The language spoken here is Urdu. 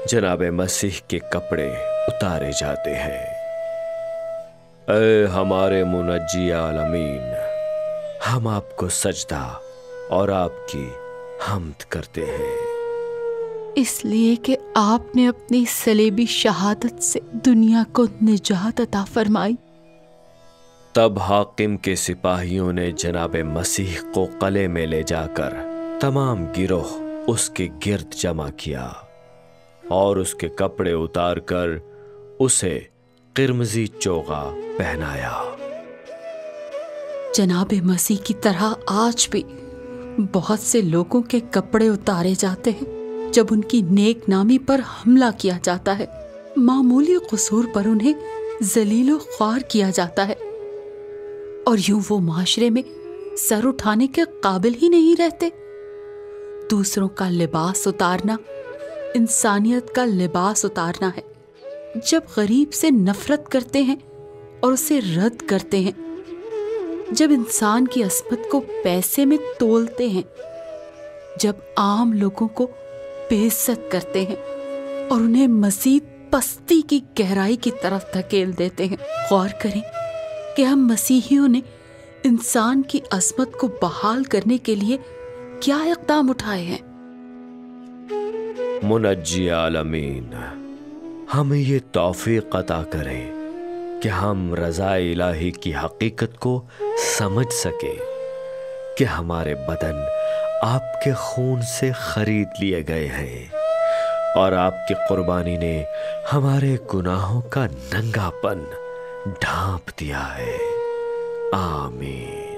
جناب مسیح کے کپڑے اتارے جاتے ہیں۔ اے ہمارے منجی عالمین، ہم آپ کو سجدہ اور آپ کی حمد کرتے ہیں، اس لیے کہ آپ نے اپنی صلیبی شہادت سے دنیا کو نجات عطا فرمائی۔ تب حاکم کے سپاہیوں نے جناب مسیح کو قلعے میں لے جا کر تمام گروہ اس کے گرد جمع کیا اور اس کے کپڑے اتار کر اسے قرمزی چوغا پہنایا۔ جناب مسیح کی طرح آج بھی بہت سے لوگوں کے کپڑے اتارے جاتے ہیں جب ان کی نیک نامی پر حملہ کیا جاتا ہے، معمولی قصور پر انہیں ذلیل و خوار کیا جاتا ہے، اور یوں وہ معاشرے میں سر اٹھانے کے قابل ہی نہیں رہتے۔ دوسروں کا لباس اتارنا انسانیت کا لباس اتارنا ہے۔ جب غریب سے نفرت کرتے ہیں اور اسے رد کرتے ہیں، جب انسان کی عصمت کو پیسے میں تولتے ہیں، جب عام لوگوں کو بے عزت کرتے ہیں اور انہیں مزید پستی کی گہرائی کی طرف دھکیل دیتے ہیں، غور کریں کہ ہم مسیحیوں نے انسان کی عظمت کو بحال کرنے کے لیے کیا اقدام اٹھائے ہیں۔ منجی عالمین، ہمیں یہ توفیق عطا کریں کہ ہم رضا الہی کی حقیقت کو سمجھ سکیں کہ ہمارے بدن آپ کے خون سے خرید لیے گئے ہیں اور آپ کی قربانی نے ہمارے گناہوں کا ننگا پن ڈھانپ دیا ہے۔ آمین۔